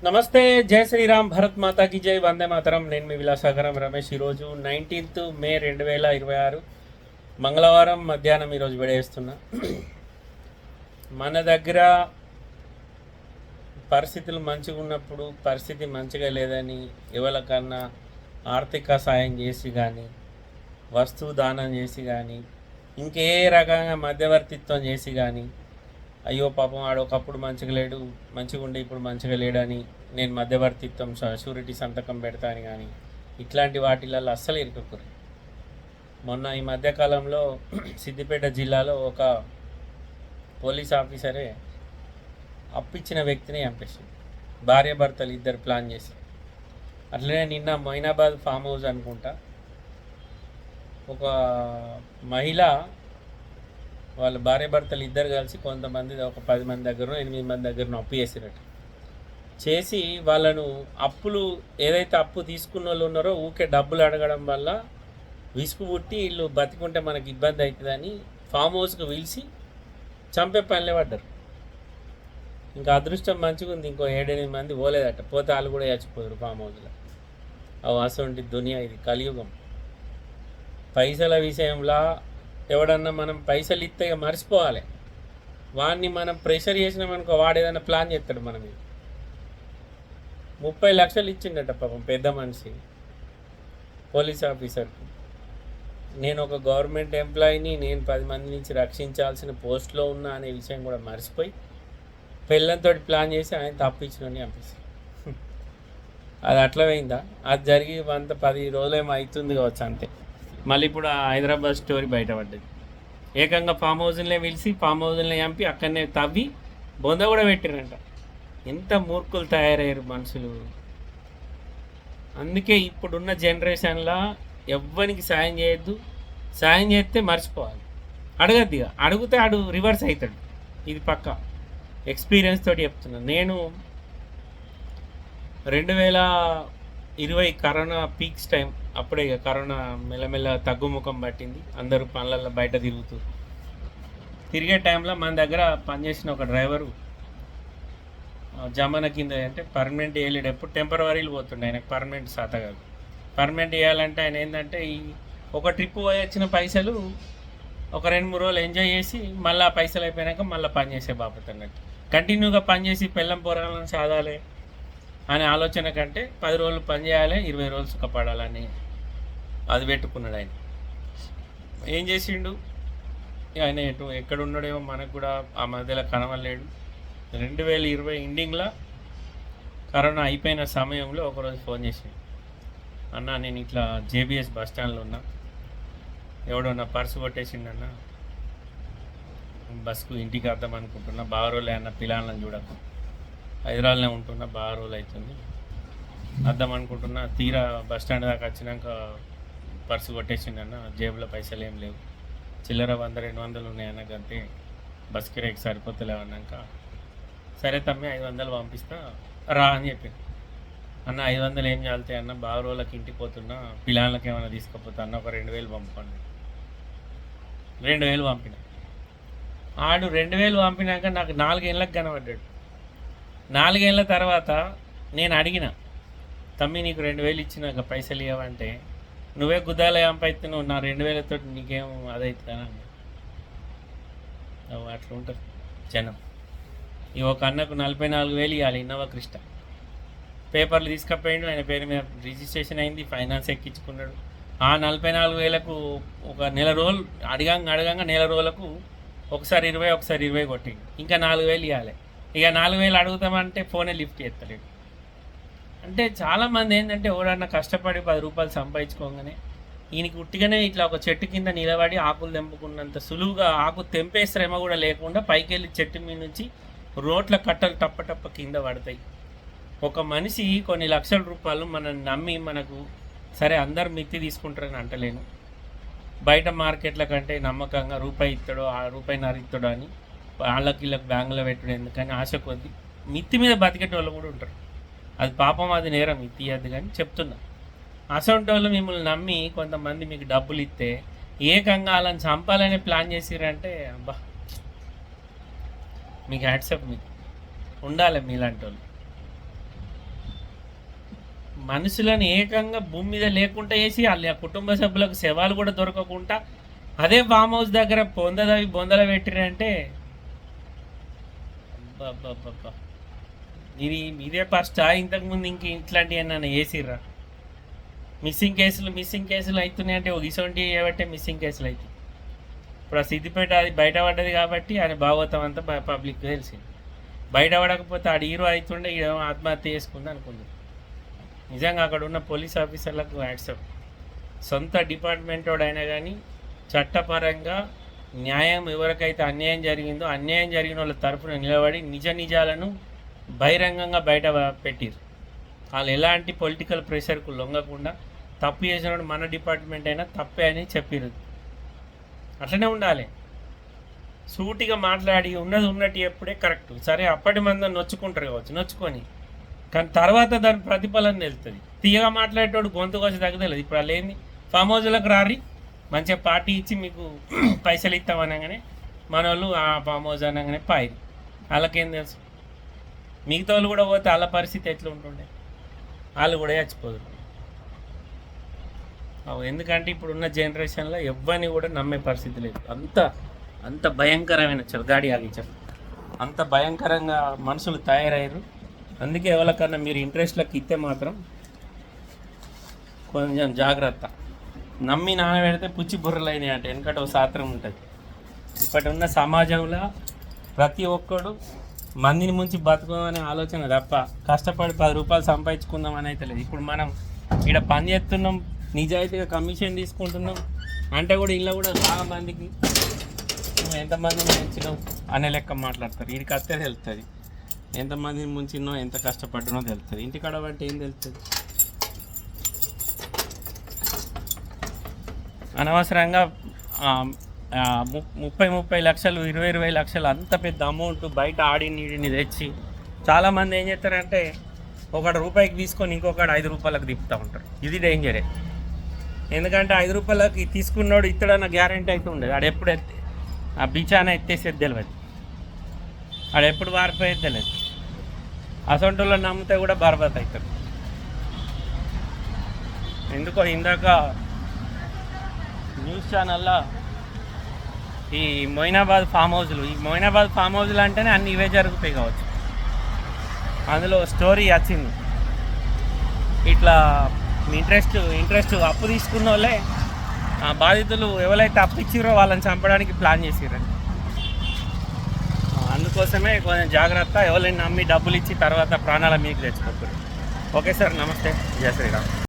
నమస్తే, జై శ్రీరామ్, భరత్ మాతాకి జై, వందే మాతరం. నేను మీ విలాసాగరం రమేష్. ఈరోజు 19th మే 2026 మంగళవారం మధ్యాహ్నం ఈరోజు విడేస్తున్నా. మన దగ్గర పరిస్థితులు మంచిగా ఉన్నప్పుడు పరిస్థితి మంచిగా లేదని ఎవరికన్నా ఆర్థిక సాయం చేసి కానీ, వస్తువు దానం చేసి కానీ, ఇంకే రకంగా మధ్యవర్తిత్వం చేసి కానీ, అయ్యో పాపం ఆడు ఒకప్పుడు మంచిగా లేడు, మంచిగా ఉండి ఇప్పుడు మంచిగా లేడని నేను మధ్యవర్తిత్వం షూరిటీ సంతకం పెడతాను కానీ ఇట్లాంటి వాటిలలో అస్సలు ఇరుక్కురు. మొన్న ఈ మధ్యకాలంలో సిద్దిపేట జిల్లాలో ఒక పోలీస్ ఆఫీసరే అప్పిచ్చిన వ్యక్తిని చంపేసింది. భార్యాభర్తలు ఇద్దరు ప్లాన్ చేసి. అట్లనే నిన్న మొయినాబాద్ ఫామ్ హౌస్ అనుకుంటా ఒక మహిళ వాళ్ళ భార్యాభర్తలు ఇద్దరు కలిసి కొంతమంది ఒక 10 మంది దగ్గర 8 మంది దగ్గర అప్పు చేసినట్టు చేసి వాళ్ళను అప్పులు ఏదైతే అప్పు తీసుకున్న వాళ్ళు ఉన్నారో ఊకే డబ్బులు అడగడం వల్ల విసుగు పుట్టి వీళ్ళు బతికుంటే మనకి ఇబ్బంది అవుతుందని ఫామ్ హౌస్కి పిలిచి చంపే పనిలే పడ్డారు. ఇంకా అదృష్టం మంచిగా ఉంది, ఇంకో 7-8 మంది పోలేదట. పోతే వాళ్ళు కూడా చచ్చిపోయారు ఫామ్ హౌస్లో. అసలు దునియా ఇది, కలియుగం. పైసల విషయంలో ఎవడన్నా మనం పైసలు ఇస్తే మర్చిపోవాలి. వాడిని మనం ప్రెషర్ చేసినామనుకో వాడు ఏదైనా ప్లాన్ చేస్తాడు మన మీద. 30 లక్షలు ఇచ్చిండట పాపం పెద్ద మనిషి పోలీస్ ఆఫీసర్కి. నేను ఒక గవర్నమెంట్ ఎంప్లాయీని, నేను 10 మంది నుంచి రక్షించాల్సిన పోస్ట్లో ఉన్నా అనే విషయం కూడా మర్చిపోయి పిల్లలతో ప్లాన్ చేసి ఆయన తప్పించుకొని పంపిస్తాను. అది అట్లా పోయిందా? అది జరిగి 10 రోజులేమో అవుతుంది కావచ్చు అంతే. మళ్ళీ ఇప్పుడు ఆ హైదరాబాద్ స్టోరీ బయటపడ్డది. ఏకంగా ఫామ్ హౌస్లనే పిలిచి ఫామ్ హౌస్లనే చంపి అక్కడనే తవ్వి బొంద కూడా పెట్టిరంట. ఎంత మూర్ఖులు తయారయ్యారు మనుషులు. అందుకే ఇప్పుడున్న జనరేషన్లో ఎవ్వరికి సాయం చేయొద్దు. సాయం చేస్తే మర్చిపోవాలి, అడగద్దు. ఇక అడిగితే ఆడు రివర్స్ అవుతాడు. ఇది పక్క ఎక్స్పీరియన్స్ తోటి చెప్తున్నాను. నేను 2020 కరోనా పీక్స్ టైం, అప్పుడే ఇక కరోనా మెల్లమెల్ల తగ్గుముఖం పట్టింది. అందరూ పనులలో బయట తిరిగే టైంలో మన దగ్గర పనిచేసిన ఒక డ్రైవరు జమానా కింద అంటే పర్మనెంట్ వేయలేడు, ఎప్పుడు టెంపరవరీలు పోతుండే. ఆయనకు పర్మనెంట్ సాత కాదు. పర్మనెంట్ వేయాలంటే ఆయన ఏంటంటే ఈ ఒక ట్రిప్ పోయి వచ్చిన పైసలు ఒక 2-3 రోజులు ఎంజాయ్ చేసి మళ్ళీ ఆ పైసలు అయిపోయాక మళ్ళీ పనిచేసే బాపత్ అన్నట్టు. కంటిన్యూగా పనిచేసి పెళ్ళం పొరగాలను సాధాలి అనే ఆలోచన కంటే 10 రోజులు పని చేయాలి, 20 రోజులు సుఖపడాలని అది పెట్టుకున్నాడు ఆయన. ఏం చేసిండు ఆయన? ఎక్కడ ఉన్నాడేమో మనకు కూడా ఆ మధ్యలో కనవలేడు. 2020 ఎండింగ్లో కరోనా అయిపోయిన సమయంలో ఒకరోజు ఫోన్ చేసిండు. అన్న, నేను ఇట్లా జేబీఎస్ బస్ స్టాండ్లో ఉన్నా, ఎవడో నా పర్సు కొట్టేసిండన్న, బస్కు ఇంటికి వద్దాం అనుకుంటున్నా, బాగా రోజులే అన్న, పిల్లలను చూడకు, హైదరాబాద్లో ఉంటున్నా, బాగా రోజులు అవుతుంది, వద్దాం అనుకుంటున్నా. తీరా బస్ స్టాండ్ దాకా వచ్చినాక పర్సు కొట్టేసిండన్న, జేబులో పైసలు ఏం లేవు, చిల్లర 100-200 ఉన్నాయన్న, అంతే బస్ కిరాయికి సరిపోతలేవు అన్నాక, సరే తమ్మి 500 పంపిస్తా రా అని చెప్పింది. అన్న 500 ఏం చాలుతాయి అన్న, బాగా రోజులకి ఇంటికి పోతున్నా, పిల్లలకి ఏమైనా తీసుకుపోతా అన్న, ఒక 2000 పంపండి. 2000 పంపిన. ఆడు 2000 పంపినాక నాకు 4 ఏళ్ళకి కనబడ్డాడు. 4 ఏళ్ళ తర్వాత నేను అడిగిన, తమ్మి నీకు 2000 ఇచ్చినాక పైసలు ఇవ్వంటే, నువ్వే గుద్దాల చంపైతున్నావు, నా 2000తో నీకేం అదవుతుందని అన్నా. అట్లా ఉంటుంది జనం. ఈ ఒక అన్నకు 44,000 ఇవ్వాలి, ఇన్నోవా క్రిస్టా. పేపర్లు తీసుకపోయిండు, ఆయన పేరు మీద రిజిస్ట్రేషన్ అయింది, ఫైనాన్స్ ఎక్కించుకున్నాడు. ఆ 44,000కు ఒక నెల రోజులు అడగంగా నెల రోజులకు ఒకసారి 20 కొట్టిండు. ఇంకా 4,000 ఇవ్వాలి. ఇక 4,000 అడుగుతామంటే ఫోనే లిఫ్ట్ చేస్తలేడు. అంటే చాలామంది ఏంటంటే ఎవడన్నా కష్టపడి 10 రూపాయలు సంపాదించుకోగానే ఈయనకి ఉట్టిగానే ఇట్లా ఒక చెట్టు కింద నిలబడి ఆకులు తెంపుకున్నంత సులువుగా ఆకు తెంపే శ్రమ కూడా లేకుండా పైకి వెళ్ళి చెట్టు మీద నుంచి రోడ్ల కట్టలు టప్ప కింద పడతాయి. ఒక మనిషి కొన్ని లక్షల రూపాయలు మనల్ని నమ్మి మనకు, సరే అందరు మిత్తి తీసుకుంటారని అంటలేను, బయట మార్కెట్ల కంటే నమ్మకంగా రూపాయి ఇస్తాడో రూపాయిన్నర ఇస్తాడో అని వాళ్ళకి బ్యాంకులో పెట్టడం ఎందుకని ఆశ కొద్ది మిత్తి మీద బతికేట వాళ్ళు కూడా ఉంటారు. అది పాపం, అది నేరం, మిత్తి ఇవ్వద్దు. కానీ చెప్తున్నా, అసొంటి వాళ్ళు మిమ్మల్ని నమ్మి కొంతమంది మీకు డబ్బులు ఇస్తే ఏకంగా వాళ్ళని చంపాలనే ప్లాన్ చేసిరంటే అబ్బా, మీకు హ్యాట్సప్. మీకు ఉండాలి మీలాంటి వాళ్ళు. మనుషులను ఏకంగా భూమి మీద లేకుండా వేసి వాళ్ళ కుటుంబ సభ్యులకు శవాలు కూడా దొరకకుండా అదే ఫామ్ హౌస్ దగ్గర బొందల పెట్టిరంటే అబ్బబ్బబ్బబ్బా. ఇదే ఫస్టా? ఇంతకుముందు ఇంక ఇట్లాంటివి ఏమన్నా వేసిర్రా? మిస్సింగ్ కేసులు అవుతున్నాయి అంటే ఒక ఇసొంటి ఏమంటే మిస్సింగ్ కేసులు అవుతాయి. ఇప్పుడు ఆ సిద్దిపేట అది బయటపడ్డది కాబట్టి ఆయన భాగవతం అంతా పబ్లిక్ తెలిసింది. బయటపడకపోతే ఆడ హీరో అవుతుండే ఈడేమో ఆత్మహత్య చేసుకుంది అనుకుంది. నిజంగా అక్కడ ఉన్న పోలీస్ ఆఫీసర్లకు యాక్సెప్ట్. సొంత డిపార్ట్మెంట్ అయినా కానీ చట్టపరంగా న్యాయం ఎవరికైతే అన్యాయం జరిగిందో అన్యాయం జరిగిన వాళ్ళ తరఫున నిలబడి నిజాలను బహిరంగంగా బయట పెట్టిరు. వాళ్ళు ఎలాంటి పొలిటికల్ ప్రెషర్కు లొంగకుండా తప్పు చేసినప్పుడు మన డిపార్ట్మెంట్ అయినా తప్పే అని చెప్పిరు. అట్లనే ఉండాలి. సూటిగా మాట్లాడి ఉన్నట్టు ఎప్పుడే కరెక్ట్. సరే అప్పటి మంది నొచ్చుకుంటారు కావచ్చు, నొచ్చుకొని, కానీ తర్వాత దాని ప్రతిఫలన వెళ్తుంది. తీయగా మాట్లాడేటోడు గొంతు వచ్చి తగ్గలేదు. ఇప్పుడు వాళ్ళు ఏంది, ఫామ్ హౌస్లకు రారి మంచిగా పార్టీ ఇచ్చి మీకు పైసలు ఇస్తామనగానే మన వాళ్ళు ఆ ఫామ్ హౌస్ అనగానే పాయిరు. వాళ్ళకేం తెలుసు? మిగతా వాళ్ళు కూడా పోతే వాళ్ళ పరిస్థితి ఎట్లా ఉంటుండే? వాళ్ళు కూడా చచ్చిపోదురు. ఎందుకంటే ఇప్పుడున్న జనరేషన్లో ఎవ్వరిని కూడా నమ్మే పరిస్థితి లేదు. అంత భయంకరమైన గాడి ఆగించారు. అంత భయంకరంగా మనుషులు తయారయ్యారు. అందుకే ఎవరికన్నా మీరు ఇంట్రెస్ట్లకు ఇస్తే మాత్రం కొంచెం జాగ్రత్త. నమ్మి నానబెడితే పుచ్చి బుర్రలు అయినాయి అంటే వెనకట ఒక శాస్త్రం ఉంటుంది. ఇప్పటి ఉన్న సమాజంలో ప్రతి ఒక్కడు మందిని ముంచి బతుకోమనే ఆలోచన తప్ప కష్టపడి 10 రూపాయలు సంపాదించుకుందాం అని అయితే లేదు. ఇప్పుడు మనం ఇక్కడ పని చేస్తున్నాం, నిజాయితీగా కమిషన్ తీసుకుంటున్నాం అంటే కూడా ఇలా కూడా చాలా మందికి నువ్వు ఎంతమందిని ముంచినావు అనే లెక్క మాట్లాడతారు. వీడికి అత్తే తెలుస్తుంది ఎంతమందిని ముంచినో ఎంత కష్టపడ్డానో తెలుస్తుంది. ఇంటికాడ అంటే ఏం తెలుస్తుంది? అనవసరంగా 30 లక్షలు 20 లక్షలు అంత పెద్ద అమౌంట్ బయట ఆడిని తెచ్చి చాలామంది ఏం చేస్తారంటే ఒకటి రూపాయికి తీసుకొని ఇంకొకటి 5 రూపాయలకు తిప్పుతూ ఉంటారు. ఇది డేంజరే. ఎందుకంటే 5 రూపాయలకి తీసుకున్నాడు ఇత్తడన్న గ్యారంటీ అయితే ఉండదు. ఆడెప్పుడు ఆ బిచాన ఎత్తేసేది తెలియదు, ఆడెప్పుడు వారిపోయేది తెలియదు. అసొంటోళ్ళు నమ్మితే కూడా బర్బాద్ అవుతారు. ఎందుకో ఇందాక న్యూస్ ఛానల్లో ఈ మొయినాబాద్ ఫామ్ హౌస్లు అంటేనే అన్ని ఇవే జరుగుతాయి కావచ్చు. అందులో స్టోరీ వచ్చింది, ఇట్లా ఇంట్రెస్ట్ అప్పు తీసుకున్న వాళ్ళే బాధితులు ఎవరైతే అప్పు ఇచ్చిరో వాళ్ళని చంపడానికి ప్లాన్ చేసిరండి. అందుకోసమే కొంచెం జాగ్రత్త. ఎవరైనా నమ్మి డబ్బులు ఇచ్చి తర్వాత ప్రాణాల మీకు తెచ్చుకోకూడదు. ఓకే సార్, నమస్తే, జయ శ్రీరామ్.